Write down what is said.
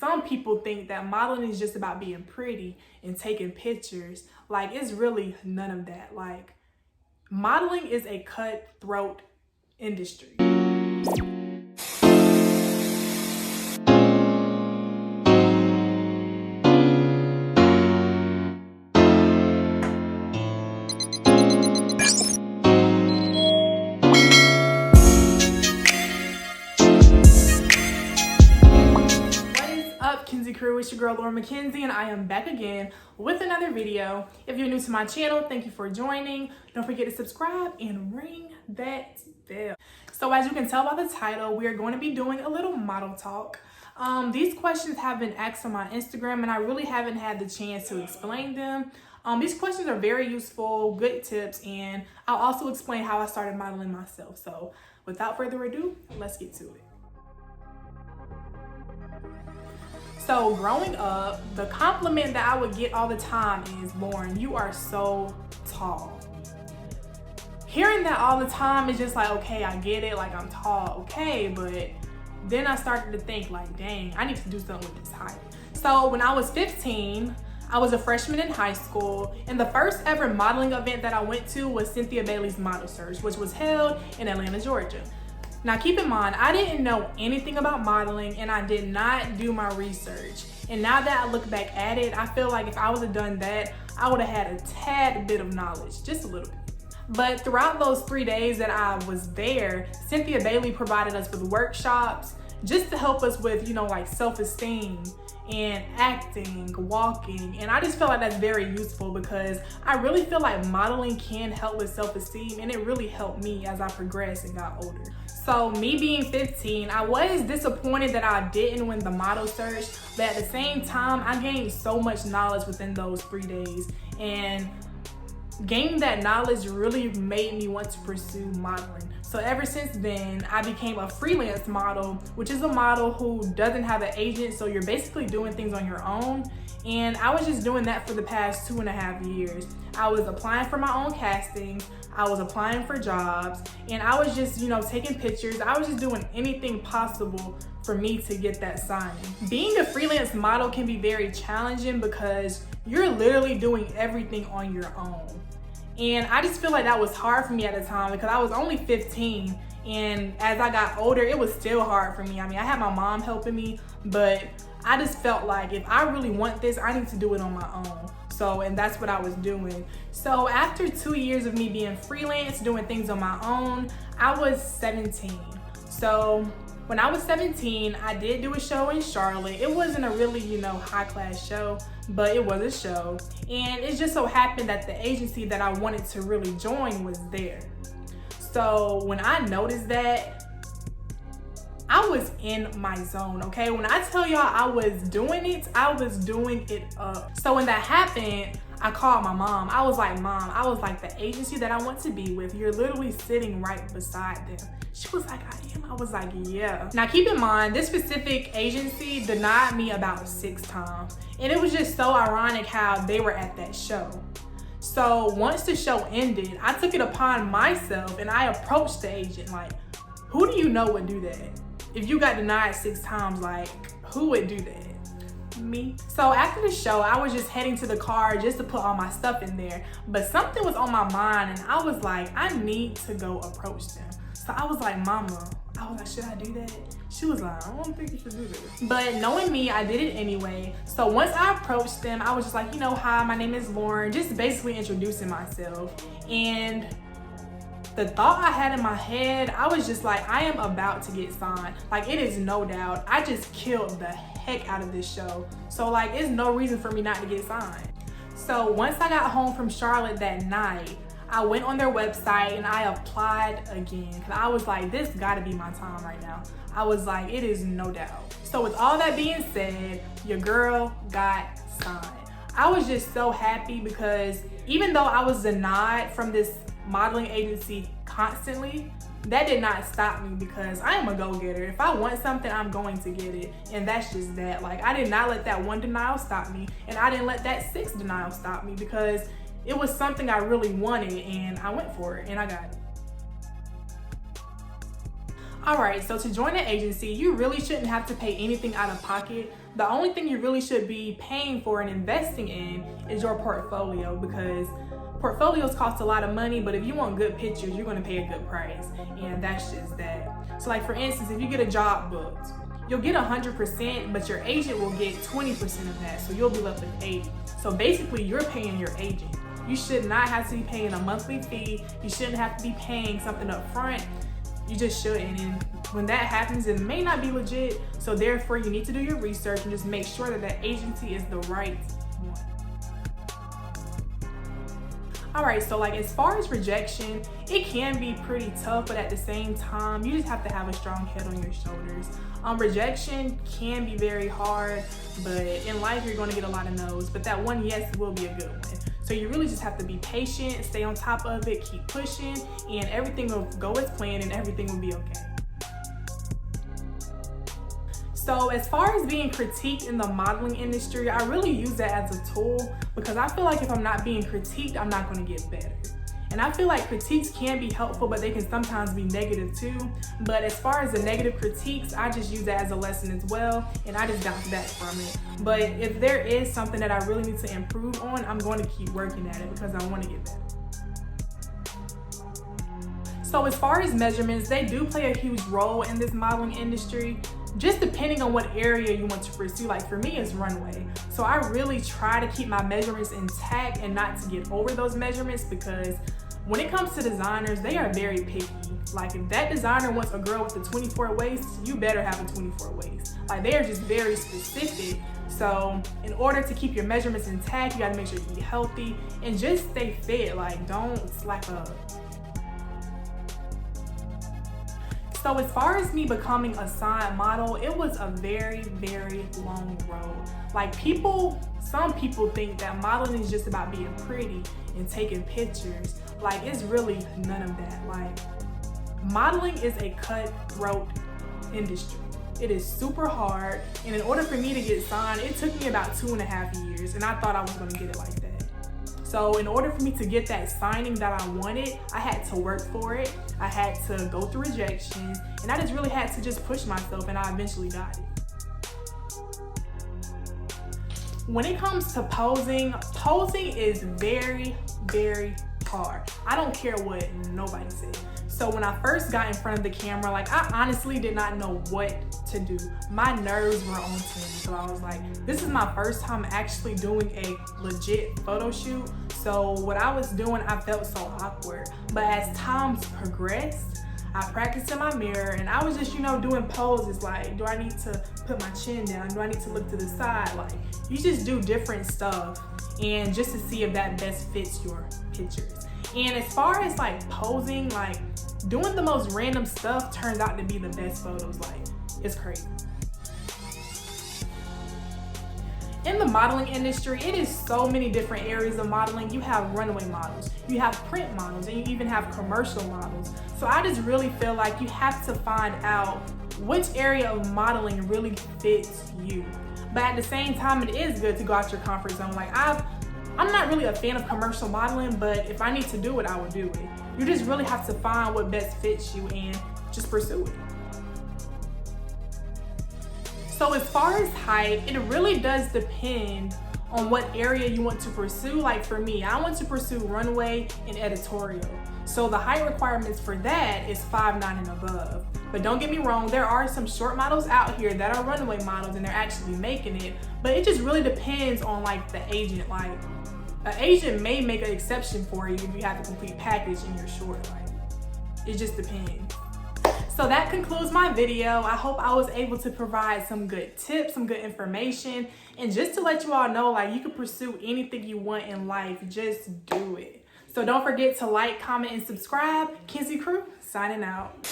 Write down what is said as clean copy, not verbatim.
Some people think that modeling is just about being pretty and taking pictures. Like, it's really none of that. Like, modeling is a cutthroat industry. Crew, it's your girl Laura McKenzie, and I am back again with another video. If you're new to my channel, thank you for joining. Don't forget to subscribe and ring that bell. So as you can tell by the title, we are going to be doing a little model talk. These questions have been asked on my Instagram, and I really haven't had the chance to explain them. These questions are very useful, good tips, and I'll also explain how I started modeling myself. So without further ado, let's get to it. So growing up, the compliment that I would get all the time is, "Lauren, you are so tall." Hearing that all the time is just like, okay, I get it, like I'm tall, okay, but then I started to think like, dang, I need to do something with this height. So when I was 15, I was a freshman in high school, and the first ever modeling event that I went to was Cynthia Bailey's Model Search, which was held in Atlanta, Georgia. Now keep in mind, I didn't know anything about modeling and I did not do my research. And now that I look back at it, I feel like if I would have done that, I would have had a tad bit of knowledge, just a little bit. But throughout those 3 days that I was there, Cynthia Bailey provided us with workshops just to help us with, like self-esteem and acting, walking. And I just feel like that's very useful because I really feel like modeling can help with self-esteem, and it really helped me as I progressed and got older. So me being 15, I was disappointed that I didn't win the model search, but at the same time, I gained so much knowledge within those 3 days, and gaining that knowledge really made me want to pursue modeling. So ever since then, I became a freelance model, which is a model who doesn't have an agent, so you're basically doing things on your own. And I was just doing that for the past 2.5 years. I was applying for my own castings, I was applying for jobs, and I was just, taking pictures. I was just doing anything possible for me to get that signing. Being a freelance model can be very challenging because you're literally doing everything on your own. And I just feel like that was hard for me at the time because I was only 15, and as I got older, it was still hard for me. I mean, I had my mom helping me, but I just felt like if I really want this, I need to do it on my own. And that's what I was doing. So after 2 years of me being freelance, doing things on my own, I was 17. So when I was 17, I did do a show in Charlotte. It wasn't a really, high class show, but it was a show. And it just so happened that the agency that I wanted to really join was there. So when I noticed that, I was in my zone, okay? When I tell y'all I was doing it, I was doing it up. So when that happened, I called my mom. I was like, "Mom," I was like, "the agency that I want to be with, you're literally sitting right beside them." She was like, "I am." I was like, "Yeah." Now keep in mind, this specific agency denied me about 6 times. And it was just so ironic how they were at that show. So once the show ended, I took it upon myself and I approached the agent like, "Who do you know would do that? If you got denied 6 times, like, who would do that?" Me. So after the show, I was just heading to the car just to put all my stuff in there. But something was on my mind and I was like, I need to go approach them. So I was like, "Mama," I was like, "should I do that?" She was like, "I don't think you should do this." But knowing me, I did it anyway. So once I approached them, I was just like, "Hi, my name is Lauren," just basically introducing myself. And the thought I had in my head, I was just like, I am about to get signed. Like, it is no doubt. I just killed the heck out of this show. So like, it's no reason for me not to get signed. So once I got home from Charlotte that night, I went on their website and I applied again. Cause I was like, this gotta be my time right now. I was like, it is no doubt. So with all that being said, your girl got signed. I was just so happy because even though I was denied from this modeling agency constantly, that did not stop me because I am a go-getter. If I want something, I'm going to get it. And that's just that. Like, I did not let that 1 denial stop me, and I didn't let that 6 denial stop me because it was something I really wanted and I went for it and I got it. All right, so to join an agency, you really shouldn't have to pay anything out of pocket. The only thing you really should be paying for and investing in is your portfolio, because portfolios cost a lot of money, but if you want good pictures, you're gonna pay a good price, and that's just that. So like for instance, if you get a job booked, you'll get 100%, but your agent will get 20% of that, so you'll be left with 80. So basically, you're paying your agent. You should not have to be paying a monthly fee. You shouldn't have to be paying something up front. You just shouldn't. And when that happens, it may not be legit. So therefore, you need to do your research and just make sure that that agency is the right one. All right, so like as far as rejection, it can be pretty tough, but at the same time, you just have to have a strong head on your shoulders. Rejection can be very hard, but in life, you're gonna get a lot of no's, but that one yes will be a good one. So you really just have to be patient, stay on top of it, keep pushing, and everything will go as planned and everything will be okay. So as far as being critiqued in the modeling industry, I really use that as a tool, because I feel like if I'm not being critiqued, I'm not gonna get better. And I feel like critiques can be helpful, but they can sometimes be negative too. But as far as the negative critiques, I just use that as a lesson as well, and I just bounce back from it. But if there is something that I really need to improve on, I'm going to keep working at it because I want to get better. So as far as measurements, they do play a huge role in this modeling industry, just depending on what area you want to pursue. Like for me, it's runway. So I really try to keep my measurements intact and not to get over those measurements, because when it comes to designers, they are very picky. Like if that designer wants a girl with a 24 waist, you better have a 24 waist. Like they are just very specific. So in order to keep your measurements intact, you gotta make sure you eat healthy and just stay fit. Like don't slack up. So as far as me becoming a sign model, it was a very, very long road. Like some people think that modeling is just about being pretty and taking pictures. Like it's really none of that. Like modeling is a cutthroat industry. It is super hard. And in order for me to get signed, it took me about 2.5 years, and I thought I was gonna get it like that. So in order for me to get that signing that I wanted, I had to work for it. I had to go through rejections, and I just really had to just push myself, and I eventually got it. When it comes to posing is very, very hard. I don't care what nobody said. So when I first got in front of the camera, like I honestly did not know what to do. My nerves were on 10. So I was like, this is my first time actually doing a legit photo shoot. So what I was doing, I felt so awkward. But as times progressed, I practiced in my mirror, and I was just, doing poses like, do I need to put my chin down? Do I need to look to the side? Like, you just do different stuff, and just to see if that best fits your pictures. And as far as like posing, like doing the most random stuff turns out to be the best photos. Like, it's crazy. In the modeling industry, it is so many different areas of modeling. You have runway models, you have print models, and you even have commercial models. So I just really feel like you have to find out which area of modeling really fits you. But at the same time, it is good to go out your comfort zone. Like I'm not really a fan of commercial modeling, but if I need to do it, I will do it. You just really have to find what best fits you and just pursue it. So as far as height, it really does depend on what area you want to pursue. Like for me, I want to pursue runway and editorial. So the height requirements for that is 5'9" and above. But don't get me wrong, there are some short models out here that are runway models and they're actually making it. But it just really depends on like the agent. Like an agent may make an exception for you if you have a complete package and you're short. Like it just depends. So that concludes my video. I hope I was able to provide some good tips, some good information, and just to let you all know, like you can pursue anything you want in life, just do it. So don't forget to like, comment, and subscribe. Kenzie Crew, signing out.